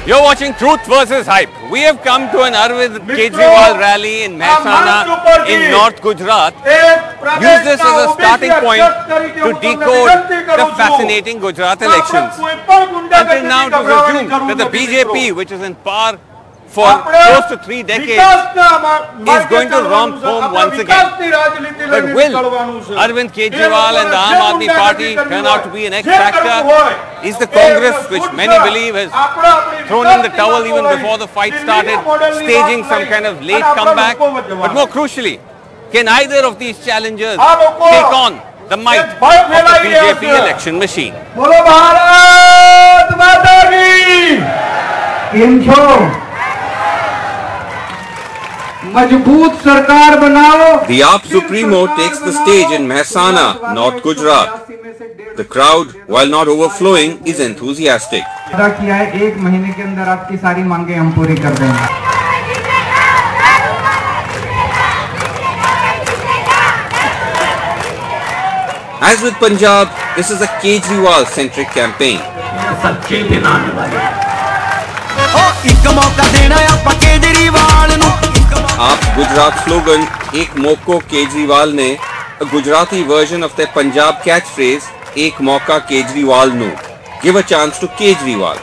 You're watching Truth versus Hype. We have come to an Arvind Kejriwal rally in Mehsana in North Gujarat. Use this as a starting point to decode the fascinating Gujarat elections. Until now, it was assumed that the BJP, which is in power for close to 3 decades, is going to romp home once again. But will Arvind Kejriwal and the Aam Aadmi Party turn out to be an X factor? Is the Congress, which many believe has thrown in the towel even before the fight started, staging some kind of late comeback? But more crucially, can either of these challengers take on the might of the BJP election machine? The AAP Supremo takes the stage in Mehsana, North Gujarat. The crowd, while not overflowing, is enthusiastic. As with Punjab, this is a Kejriwal-centric campaign. AAP Gujarat slogan "Ek Moko Kejriwal" ne a Gujarati version of their Punjab catchphrase "Ek Mauka Kejriwal nu," give a chance to Kejriwal.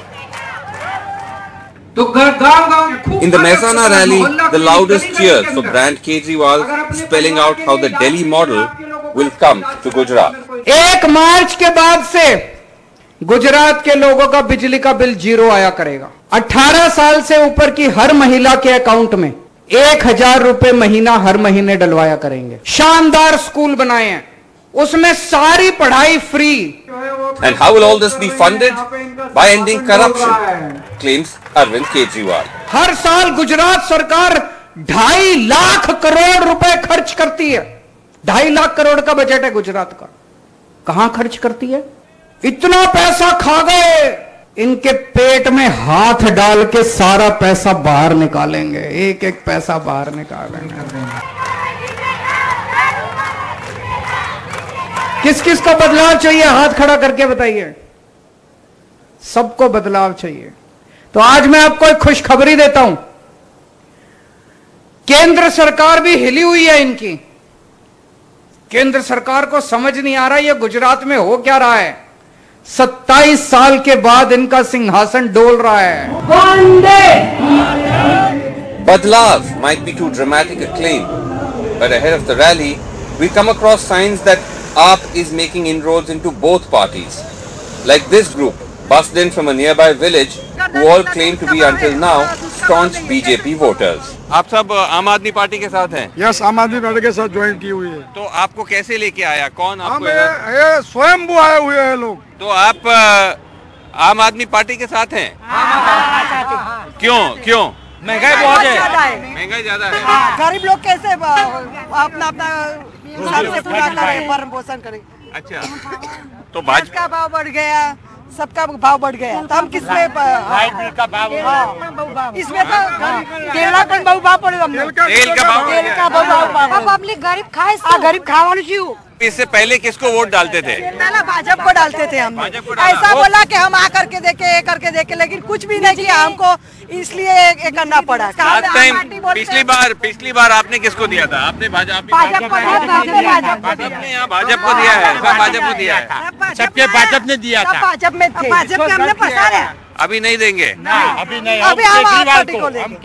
In the Mehsana rally, the loudest cheers for brand Kejriwal, spelling out how the Delhi model will come to Gujarat. 1 मार्च के बाद से गुजरात के लोगों का बिजली का bill 0 आया करेगा। 18 साल से ऊपर की हर महिला के अकाउंट में 1000 रुपए महीना हर महीने डलवाया करेंगे। शानदार स्कूल बनाए हैं, उसमें सारी पढ़ाई free. And how will all this be funded? By ending corruption, claims Arvind Kejriwal. हर साल गुजरात सरकार 2.5 लाख करोड़ रुपए खर्च करती है। 2.5 लाख करोड़ का बजट है गुजरात का। कहां खर्च करती है? इतना पैसा खा गए, इनके पेट में हाथ डाल के सारा पैसा बाहर निकालेंगे, एक एक पैसा बाहर निकालेंगे। किस किस को बदलाव चाहिए? हाथ खड़ा करके बताइए। सबको बदलाव चाहिए। तो आज मैं आपको एक खुशखबरी देता हूं। केंद्र सरकार भी हिली हुई है इनकी। केंद्र सरकार को समझ नहीं आ रहा ये गुजरात में हो क्या रहा है। 27 साल के बाद इनका सिंहासन डोल रहा है। Badlav might be too dramatic a claim, but ahead of the rally, we come across signs that AAP is making inroads into both parties. Like this group, bussed in from a nearby village, who all claim to be until now staunch BJP voters. आप सब आम आदमी party के साथ हैं? Yes, आम आदमी party के साथ ज्वाइन की हुई है। तो आपको कैसे लेके आया? कौन आपको? ये स्वयं आए हुए हैं लोग। तो आप आम आदमी पार्टी के साथ हैं? क्यों? महंगाई बहुत है। महंगाई ज्यादा है। गरीब लोग कैसे अपना हिसाब से पूरा करें, भरण पोषण करें? अच्छा, तो भाजपा का भाव बढ़ गया, सबका भाव बढ़ गया, तो हम किसमें का भाव? इसमें तो तेल का भाव पड़ेगा। तेल का भाव पब्लिक गरीब खाए, गरीब खावा चाहिए। इससे पहले किसको वोट डालते थे? भाजपा को डालते थे हम। ऐसा बोला कि हम करके देखे, लेकिन कुछ भी नहीं किया हमको, इसलिए ये करना पड़ा। पिछली बार आपने किसको दिया था? आपने भाजपा को दिया है। सब भाजपा को दिया है। सबके भाजपा ने दिया था। भाजपा में थे, भाजपा के हमने पसारा। अभी नहीं देंगे? अभी नहीं। अभी हम पार्टी को देंगे।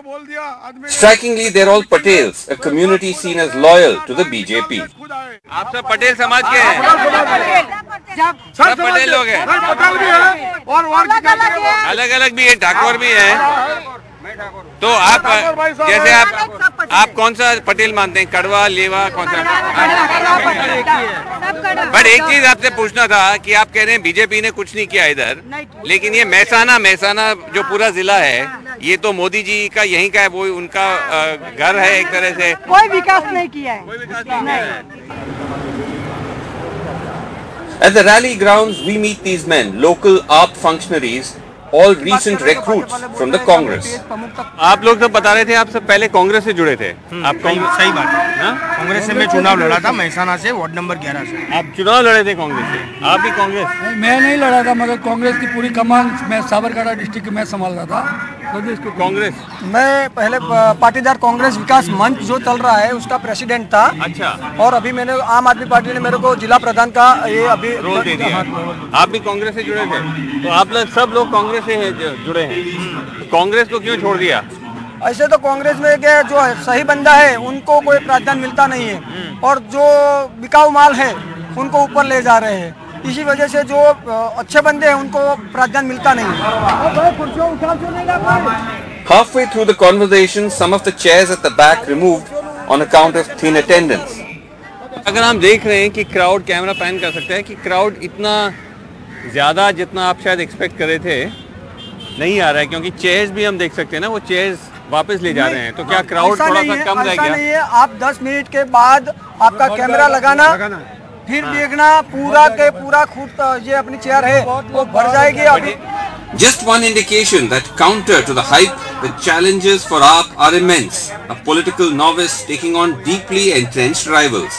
Strikingly, they're all Patels, a community seen as loyal to the BJP. आप सब पटेल समाज के हैं? सब पटेल लोग हैं। अलग अलग भी है, ठाकुर भी है। तो आप जैसे आप कौन सा पटेल मानते हैं? कड़वा, लेवा, कौन सा? बट एक चीज आपसे पूछना था कि आप कह रहे हैं बीजेपी ने कुछ नहीं किया इधर, लेकिन ये महसाना जो पूरा जिला है, ये तो मोदी जी का यहीं का है, वो उनका घर है एक तरह से। कोई विकास नहीं किया है। At the rally grounds, we meet these men, local AAP functionaries, all recent recruits from the Congress. आप लोग तो बता रहे थे आप सब पहले कांग्रेस से जुड़े थे। आप सही बात है। कांग्रेस से मैं चुनाव लड़ा था मेहसाना से, वार्ड नंबर 11 से। आप चुनाव लड़े थे कांग्रेस से? आप भी कांग्रेस? मैं नहीं लड़ा था, मगर कांग्रेस की पूरी कमान मैं साबरकांठा डिस्ट्रिक्ट में संभाल रहा था। कांग्रेस मैं पहले पाटीदार कांग्रेस विकास मंच जो चल रहा है उसका प्रेसिडेंट था। अच्छा। और अभी मैंने आम आदमी पार्टी ने मेरे को जिला प्रधान का ये अभी रोल दे दिया। आप भी कांग्रेस से जुड़े थे? तो आप लोग सब लोग कांग्रेस से जुड़े हैं, कांग्रेस को क्यों छोड़ दिया? ऐसे तो कांग्रेस में के जो सही बंदा है उनको कोई प्रावधान मिलता नहीं है, और जो बिकाऊ माल है उनको ऊपर ले जा रहे हैं। इसी वजह से जो अच्छे बंदे हैं उनको प्रावधान मिलता नहीं है। Halfway through the conversation, some of the chairs at the back removed on account of thin attendance. अगर हम देख रहे हैं कि क्राउड, कैमरा पैन कर सकते हैं कि क्राउड इतना ज़्यादा जितना आप शायद एक्सपेक्ट कर रहे थे नहीं आ रहा है, क्योंकि चेयर्स भी हम देख सकते हैं ना, वो चेयर्स वापस ले जा रहे हैं। तो क्या क्राउड थोड़ा सा कम रह गया? नहीं है, आप 10 मिनट के बाद आपका कैमरा लगाना, फिर देखना पूरा के पूरा खुद ये अपनी चेयर है वो भर जाएगी। अभी Just one indication that counter to the hype, the challenges for AAP are immense. A political novice taking on deeply entrenched rivals.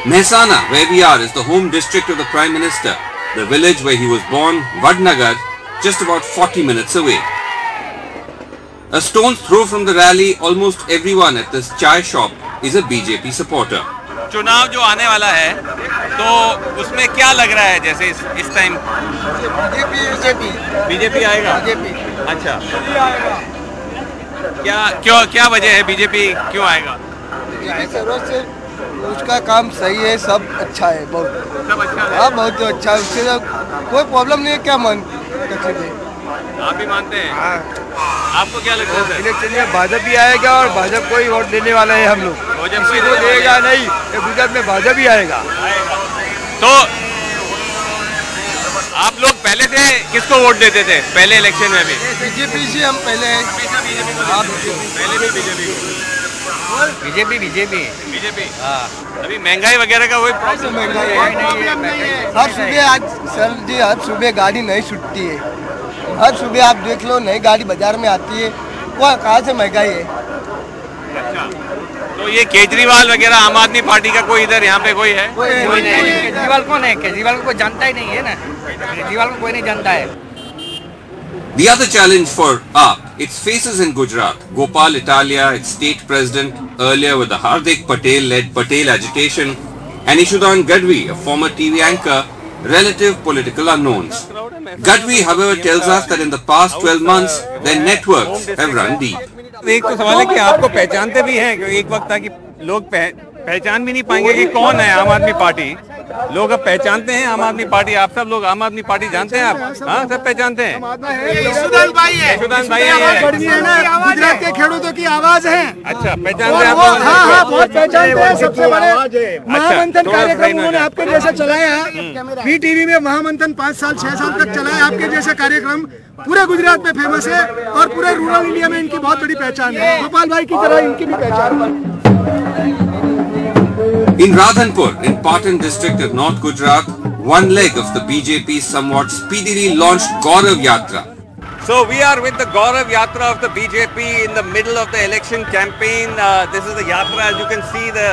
Mehsana, where we are, is the home district of the Prime Minister. The village where he was born, Vadnagar, just about 40 minutes away. A stone's throw from the rally, almost everyone at this chai shop is a BJP supporter. चुनाव जो आने वाला है तो उसमें क्या लग रहा है, जैसे इस टाइम बीजेपी आएगा? अच्छा, क्या वजह है बीजेपी क्यों आएगा? उसका काम सही है, सब अच्छा है, बहुत अच्छा है। हाँ, बहुत अच्छा है, उससे कोई प्रॉब्लम नहीं है। क्या मन आप भी मानते हैं? आपको क्या लगता है? इलेक्शन में भाजपा ही आएगा और भाजपा को ही वोट देने वाला है हम लोग। किसी को देगा नहीं, गुजरात में भाजपा ही आएगा। तो आप लोग पहले से किसको वोट देते थे पहले इलेक्शन में? भी बीजेपी से हम पहले पहले भी बीजेपी। अभी महंगाई वगैरह का कोई प्रॉब्लम? हर सुबह आज सर जी, हर सुबह गाड़ी नहीं छूटती है। हर सुबह आप देख लो, नई गाड़ी बाजार में आती है, वो कहाँ से महंगाई है। अच्छा, तो ये केजरीवाल वगैरह आम आदमी पार्टी का कोई इधर यहाँ पे कोई है? कोई नहीं। केजरीवाल कौन है? केजरीवाल को कोई जानता ही नहीं है ना, केजरीवाल को कोई नहीं जानता है। The other challenge for AAP, its faces in Gujarat, Gopal Italia, its state president, earlier with the Hardik Patel-led Patel agitation, and Ishudan Gadvi, a former TV anchor, relative political unknowns. Gadvi, however, tells us that in the past 12 months, their networks have run deep. एक तो सवाल है कि आपको पहचानते भी हैं, क्योंकि एक वक्त था कि लोग पहचान भी नहीं पाएंगे कि कौन है आम आदमी पार्टी। लोग अब पहचानते हैं आम आदमी पार्टी। आप सब लोग आम आदमी पार्टी जानते हैं? आप हाँ, सब पहचानते हैं। यशुदान भाई है, गुजरात के खेडूतों की आवाज है। अच्छा, पहचानते हैं आप? हाँ, बहुत पहचानते हैं। सबसे बड़े महामंथन कार्यक्रम उन्होंने आपके जैसे चलाया। टीवी में महामंथन 5 साल 6 साल तक चलाया। आपके जैसे कार्यक्रम पूरे गुजरात में फेमस है और पूरे रूरल इंडिया में इनकी बहुत बड़ी पहचान है। गोपाल भाई की तरह इनकी भी पहचान है। In Radhanpur, in Patan district of North Gujarat, one leg of the BJP somewhat speedily launched Gaurav Yatra. So we are with the Gaurav Yatra of the BJP in the middle of the election campaign. This is the Yatra, as you can see the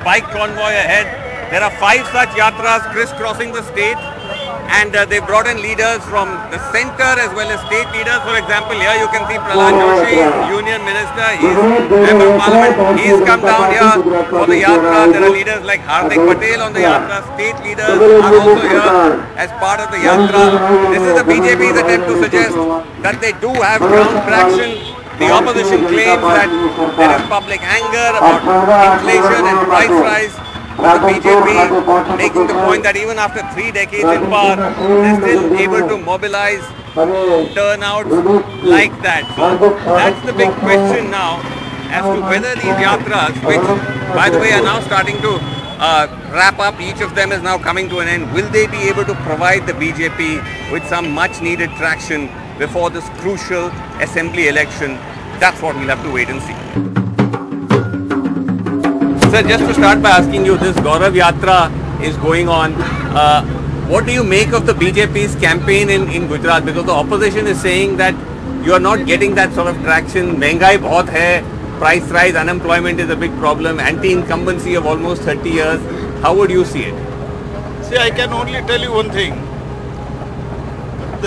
bike convoy ahead. There are 5 such Yatras crisscrossing the state, and they brought in leaders from the center as well as state leaders. For example, here you can see Prahlad Joshi, Union Minister, he is Member of Parliament. He has come down here for the Yatra. There are leaders like Hardik Patel on the Yatra. State leaders are also here as part of the Yatra. This is the BJP's attempt to suggest that they do have ground traction. The opposition claims that there is public anger about inflation and price rise. The BJP making the point that even after 3 decades in power, they're still able to mobilize turnouts like that. So that's the big question now as to whether these yatras, which by the way are now starting to wrap up, each of them is now coming to an end, will they be able to provide the BJP with some much needed traction before this crucial assembly election? That's what we'll have to wait and see. Sir, just to start by asking you, this Gaurav Yatra is going on. What do you make of the BJP's campaign in Gujarat? Because the opposition is saying that you are not getting that sort of traction. महंगाई बहुत है, price rise, unemployment is a big problem, anti-incumbency of almost 30 years. How would you see it? See, I can only tell you one thing.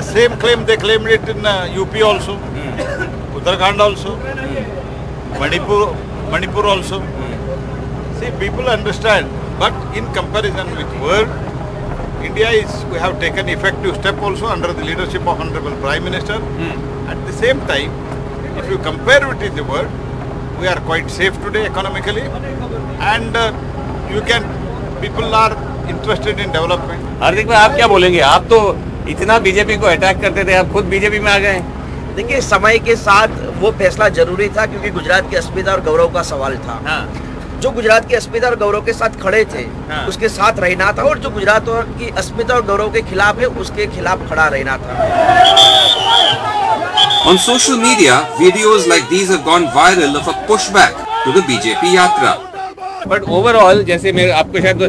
The same claim they claimed it in UP also, Uttarakhand also, Manipur also. See, people understand, but in comparison with world, India we have taken effective step also under the leadership of Honorable Prime Minister. At the same time, if you compare with the world, we are quite safe today economically, and people are interested in development. हार्दिक भाई, आप क्या बोलेंगे? आप तो इतना BJP को attack करते थे, आप खुद बीजेपी में आ गए। देखिए, समय के साथ वो फैसला जरूरी था, क्योंकि गुजरात की अस्मिता और गौरव का सवाल था। जो गुजरात की अस्मिता और गौरव के साथ खड़े थे, उसके साथ रहना था, और जो गुजरात की अस्मिता और गौरव के खिलाफ है, उसके खिलाफ खड़ा रहना था। On social media, videos like these have gone viral of a pushback to the BJP yatra. But overall, जैसे मेरे आपको शायद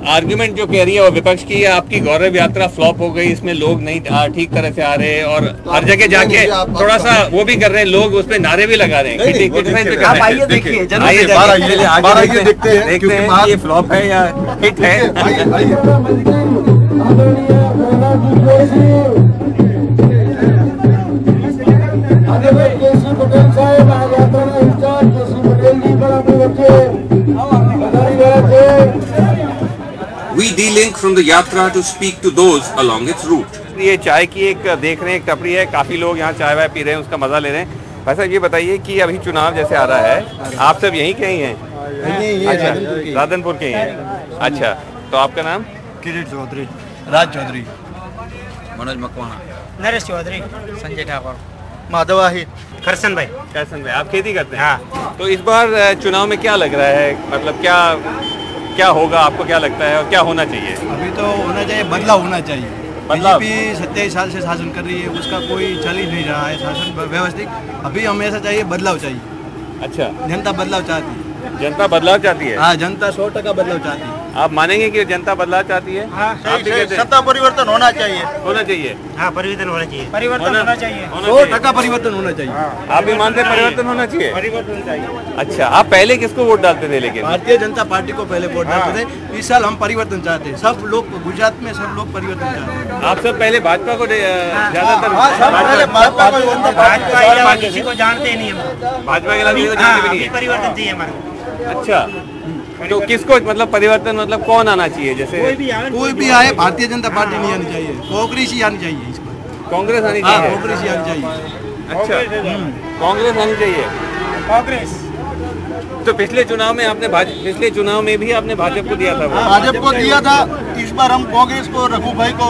आर्ग्यूमेंट जो कह रही है वो विपक्ष की है, आपकी गौरव यात्रा फ्लॉप हो गई, इसमें लोग नहीं ठीक तरह से आ रहे, और हर जगह जाके थोड़ा सा वो भी कर रहे हैं, लोग उस पे नारे भी लगा रहे हैं। देखते हैं ये फ्लॉप है या हिट है। We de-link from the yatra to speak to those along its route. ये चाय की एक देख रहे हैं, एक टपरी है, काफी लोग यहाँ चाय वाय पी रहे हैं, उसका मजा ले रहे हैं। भाई साहब, ये बताइए कि अभी चुनाव जैसे आ रहा है, आप सब यहीं के ही हैं? अच्छा, राधनपुर के ही हैं। अच्छा, तो आपका नाम? किरीट चौधरी, राज चौधरी, मनोज मकवाना, नरेश चौधरी, संजय ठाकुर, माधव आहिर, करसन भाई। करसन भाई, आप खेती करते हैं? हाँ। तो इस बार चुनाव में क्या लग रहा है, मतलब क्या होगा, आपको क्या लगता है और क्या होना चाहिए? अभी तो होना चाहिए, बदलाव होना चाहिए। बीजेपी 27 साल से शासन कर रही है, उसका कोई चल ही नहीं रहा है शासन व्यवस्थित। अभी हमें ऐसा चाहिए, बदलाव चाहिए। अच्छा, जनता बदलाव चाहती है। जनता बदलाव चाहती है? हाँ, जनता 100% बदलाव चाहती है। आप मानेंगे कि जनता बदलाव चाहती है? हाँ, सत्ता परिवर्तन होना चाहिए। होना चाहिए। हाँ, परिवर्तन होना चाहिए। परिवर्तन होना चाहिए। 100% परिवर्तन होना चाहिए। आप भी मानते हैं परिवर्तन होना चाहिए? परिवर्तन चाहिए। अच्छा, आप पहले किसको वोट डालते थे? लेकिन भारतीय जनता पार्टी को पहले वोट डालते थे। इस साल हम परिवर्तन चाहते हैं। सब लोग गुजरात में सब लोग परिवर्तन चाहते हैं। आप सब पहले भाजपा को ज्यादातर? भाजपा किसी को जानते ही नहीं है। भाजपा के अलावा परिवर्तन चाहिए हमारे। अच्छा, तो किसको मतलब परिवर्तन, मतलब कौन आना चाहिए? जैसे कोई भी आए, भारतीय जनता पार्टी नहीं आनी चाहिए, कांग्रेस ही आनी चाहिए। इस पर कांग्रेस आनी चाहिए? कांग्रेस ही आनी चाहिए। अच्छा, कांग्रेस आनी चाहिए। कांग्रेस तो पिछले चुनाव में भी आपने भाजपा को दिया था? भाजपा को दिया था। इस बार हम कांग्रेस को, रघु भाई को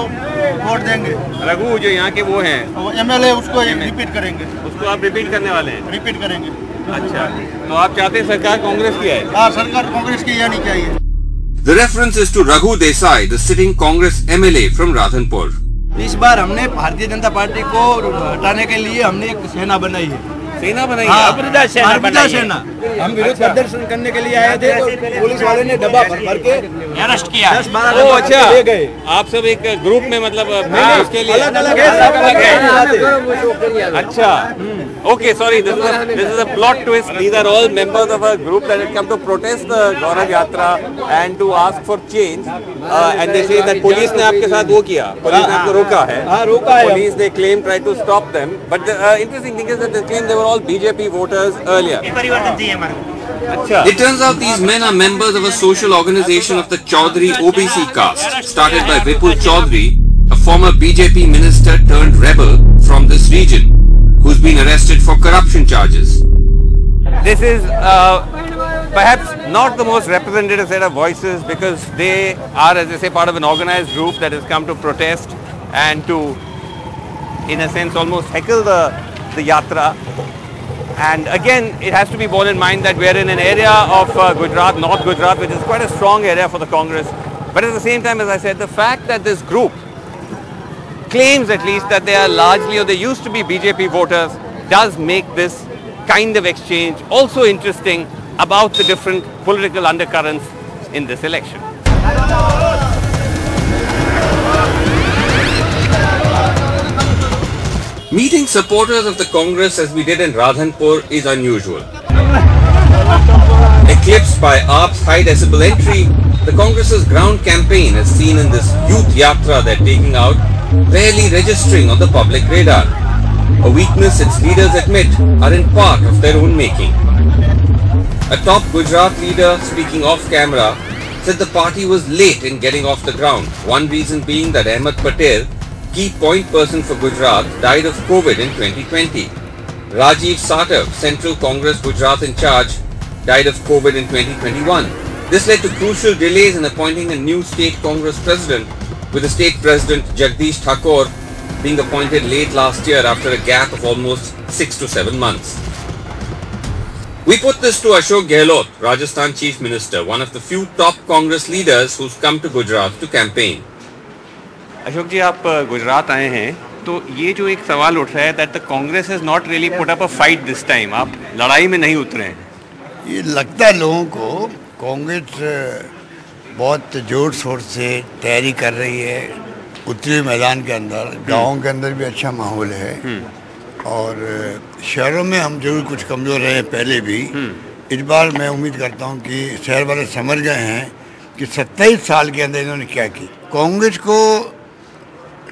वोट देंगे। रघु जो यहाँ के वो हैं MLA, उसको रिपीट करेंगे। उसको आप रिपीट करने वाले हैं? रिपीट करेंगे। अच्छा, तो आप चाहते हैं सरकार कांग्रेस की आए? हाँ, सरकार कांग्रेस की आनी चाहिए। The reference is to Raghu Desai, the sitting Congress MLA from Radhanpur. इस बार हमने भारतीय जनता पार्टी को हटाने के लिए हमने एक सेना बनाई है। सेना बनाई? अमृता सेना। हम विरोध प्रदर्शन करने के लिए आए थे, तो पुलिस वाले ने डब्बा भर के अरेस्ट किया। 10-12 अच्छा, ले गए। आप सब एक ग्रुप में, मतलब उसके लिए अलग-अलग है। अच्छा, okay, sorry, this is a plot twist. These are all members of a group that had come to protest the Gaurav Yatra and to ask for change. And they say that police ने आपके साथ वो किया, police ने आपको रोका है। हाँ, रोका है। Police they claim tried to stop them, but the interesting thing is that they claim they were all BJP voters earlier. परिवर्तन चाहिए हमारा। अच्छा, It turns out these men are members of a social organization of the Chaudhary OBC caste, started by Vipul Chaudhary, a former BJP minister turned rebel from this region, who's been arrested for corruption charges. this is perhaps not the most representative set of voices, because they are, as I say, part of an organized group that has come to protest and to, in a sense, almost heckle the yatra. And again, it has to be borne in mind that we are in an area of Gujarat, North Gujarat, which is quite a strong area for the Congress. But at the same time, as I said, the fact that this group claims at least that they are largely, or they used to be BJP voters, does make this kind of exchange also interesting about the different political undercurrents in this election. Meeting supporters of the Congress as we did in Radhanpur is unusual. Eclipsed by AAP's high decibel entry, the Congress's ground campaign as seen in this youth yatra they're taking out, rarely registering on the public radar. A weakness its leaders admit are in part of their own making. A top Gujarat leader speaking off camera said the party was late in getting off the ground, one reason being that Ahmed Patel, key point person for Gujarat, died of COVID in 2020. Rajiv Satav, Central Congress Gujarat in charge, died of COVID in 2021. This led to crucial delays in appointing a new state Congress president, with the state president Jagdish Thakur being appointed late last year after a gap of almost 6 to 7 months. We put this to Ashok Gehlot, Rajasthan Chief Minister, one of the few top Congress leaders who's come to Gujarat to campaign. Ashok जी, आप गुजरात आए हैं तो ये जो एक सवाल उठ रहा है that the Congress has not really put up a fight this time, आप लड़ाई में नहीं उतरे हैं। ये लगता है लोगों को कांग्रेस बहुत जोर शोर से तैयारी कर रही है, उत्तरी मैदान के अंदर, गाँव के अंदर भी अच्छा माहौल है और शहरों में हम जरूर कुछ कमज़ोर रहे हैं पहले भी। इस बार मैं उम्मीद करता हूं कि शहर वाले समझ गए हैं कि 27 साल के अंदर इन्होंने क्या की। कांग्रेस को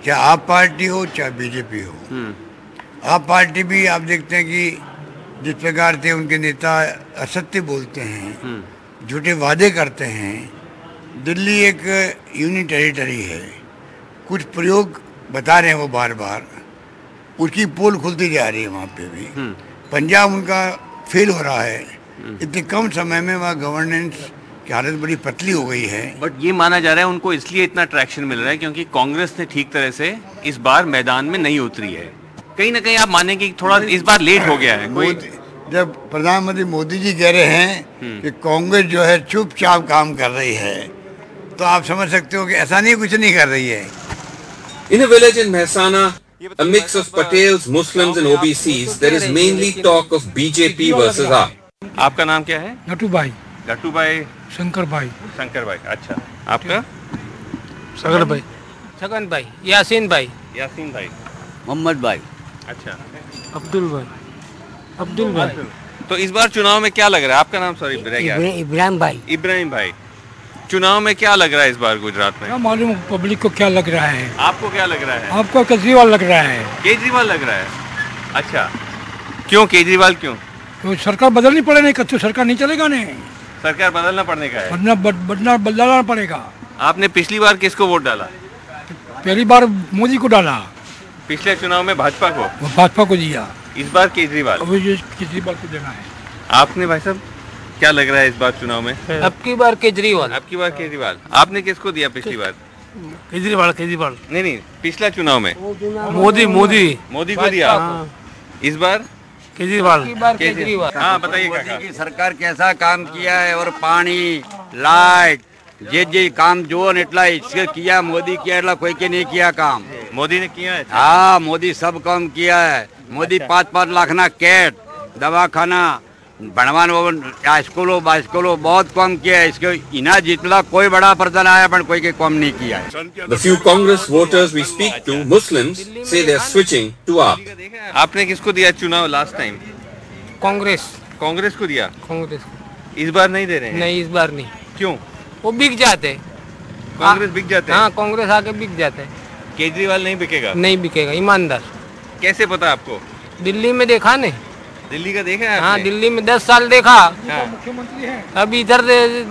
चाहे आप पार्टी हो चाहे बीजेपी हो, आप पार्टी भी आप देखते हैं कि जिस प्रकार से उनके नेता असत्य बोलते हैं, झूठे वादे करते हैं। दिल्ली एक यूनियन टेरिटरी है, कुछ प्रयोग बता रहे हैं वो बार बार, उसकी पोल खुलती जा रही है वहाँ पे भी। पंजाब उनका फेल हो रहा है, इतने कम समय में वहाँ गवर्नेंस की हालत बड़ी पतली हो गई है। बट ये माना जा रहा है उनको इसलिए इतना ट्रैक्शन मिल रहा है क्योंकि कांग्रेस ने ठीक तरह से इस बार मैदान में नहीं उतरी है। कहीं ना कहीं आप मानेंगे कि थोड़ा इस बार लेट हो गया है। जब प्रधानमंत्री मोदी जी कह रहे हैं कि कांग्रेस जो है चुपचाप काम कर रही है, तो आप समझ सकते हो कि ऐसा नहीं, कुछ नहीं कर रही है। In a village in Mehsana, a mix of Patels, Muslims and OBCs, there is mainly talk of BJP versus AAP. आपका नाम क्या है? गट्टू भाई। गट्टू भाई। शंकर भाई। शंकर भाई, अच्छा। आपका? सगर भाई। छगन भाई। यासीन भाई। यासीन भाई। मोहम्मद भाई। अच्छा। अब्दुल भाई। अब्दुल भाई। तो इस बार चुनाव में क्या लग रहा है? आपका नाम सॉरी इब्राहिम भाई। इब्राहिम भाई, चुनाव में क्या लग रहा है इस बार गुजरात में? क्या मालूम पब्लिक को क्या लग रहा है। आपको क्या लग रहा है? आपको केजरीवाल लग रहा है। केजरीवाल लग रहा है, अच्छा। क्यों केजरीवाल क्यों? तो सरकार बदलनी पड़े, नहीं कच्चू सरकार नहीं चलेगा। नहीं, सरकार बदलना पड़ने का है, बदलना पड़ेगा। आपने पिछली बार किसको वोट डाला? पहली बार मोदी को डाला, पिछले चुनाव में भाजपा को। भाजपा को दिया, इस बार केजरीवाल। केजरीवाल को देना है। आपने भाई साहब क्या लग रहा है इस बार चुनाव में? अब की बार केजरीवाल। अब की बार केजरीवाल। आपने किसको दिया पिछली बार? केजरीवाल। केजरीवाल नहीं, पिछला चुनाव में मोदी को दिया। इस बार केजरीवाल। केजरीवाल। हाँ बताइए मोदी की सरकार कैसा काम किया है, और पानी, लाइट, जे काम जो नेटला इसके किया, मोदी किया, कोई के नहीं किया काम। मोदी ने किया है। हाँ, मोदी सब काम किया है। मोदी 5-5 लाख ना कैट, दवाखाना, बनवान स्कूलों बहुत कम किया है। इसके इना जितना कोई बड़ा पर्सन आया पर कोई के कम नहीं किया है। The few Congress voters we speak to, Muslims, say they are switching to AAP. आपने किसको दिया चुनाव लास्ट टाइम? कांग्रेस। कांग्रेस को दिया? कांग्रेस। इस बार नहीं दे रहे हैं? नहीं, इस बार नहीं। क्यों? वो बिक जाते। कांग्रेस बिक जाते हैं? हाँ, कांग्रेस आके बिक जाते हैं। केजरीवाल नहीं बिकेगा? नहीं बिकेगा, ईमानदार। कैसे पता आपको? दिल्ली में देखा नहीं। दिल्ली का देखा है आपने? हाँ, दिल्ली में 10 साल देखा। हाँ। मुख्यमंत्री है। अब इधर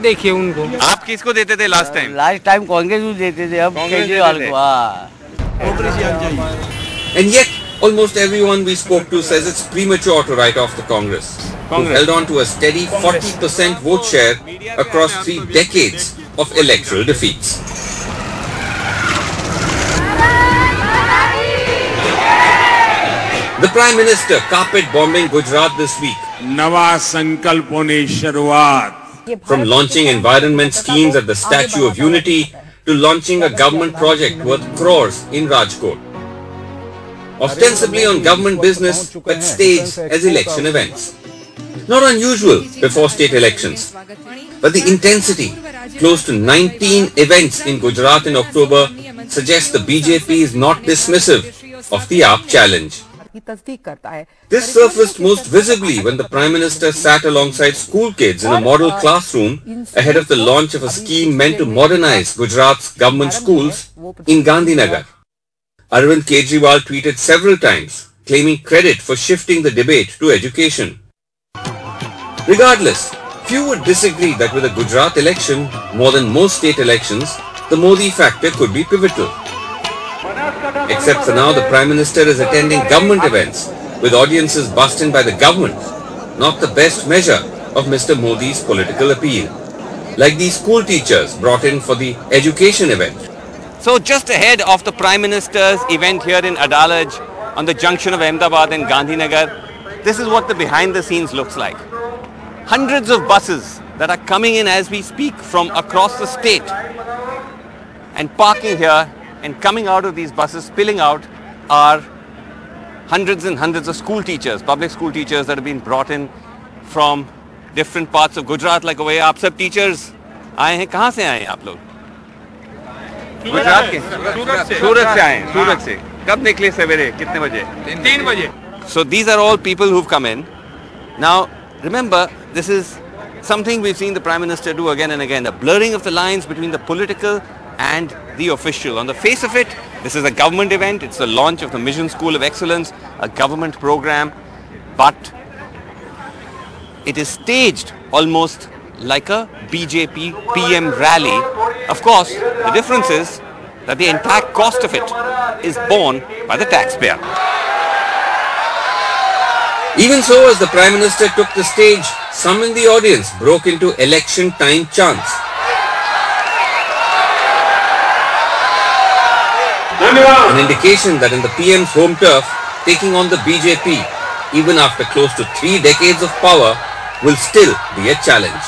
देखिए उनको। आप किसको देते थे last time? Last time Congress को देते थे, अब केजरीवाल को। And yet, almost everyone we spoke to says it's premature to write off the Congress, who held on to a steady 40% vote share across 3 decades of electoral defeats. The Prime Minister carpet bombing Gujarat this week. नवा संकल्पों ने शुरुआत. From launching environment schemes at the Statue of Unity to launching a government project worth crores in Rajkot. Ostensibly on government business but staged as election events. Not unusual before state elections. But the intensity, close to 19 events in Gujarat in October, suggests the BJP is not dismissive of the AAP challenge. की तस्दीक करता है। This surfaced most visibly when the Prime Minister sat alongside school kids in a model classroom ahead of the launch of a scheme meant to modernize Gujarat's government schools in Gandhinagar. Arvind Kejriwal tweeted several times, claiming credit for shifting the debate to education. Regardless, few would disagree that with the Gujarat election, more than most state elections, the Modi factor could be pivotal. Except for now, the Prime Minister is attending government events with audiences bussed in by the government, not the best measure of Mr. Modi's political appeal. Like these school teachers brought in for the education event. So just ahead of the Prime Minister's event here in Adalaj on the junction of Ahmedabad and Gandhinagar, this is what the behind the scenes looks like. Hundreds of buses that are coming in as we speak from across the state and parking here, and coming out of these buses, spilling out, are hundreds and hundreds of school teachers, public school teachers that have been brought in from different parts of Gujarat. Like over here, आप सब teachers आए हैं, कहाँ से आए हैं आप लोग? गुजरात के? सूरत से आए हैं, सूरत से। कब निकले सवेरे? कितने बजे? 3 बजे। So these are all people who've come in. Now remember, this is something we've seen the Prime Minister do again and again, a blurring of the lines between the political and the official. On the face of it, this is a government event. It's the launch of the Mission School of Excellence, a government program, but it is staged almost like a BJP PM rally. Of course, the difference is that the entire cost of it is borne by the taxpayer. Even so, as the Prime Minister took the stage, some in the audience broke into election time chants. An indication that in the PM's home turf, taking on the BJP, even after close to 3 decades of power, will still be a challenge.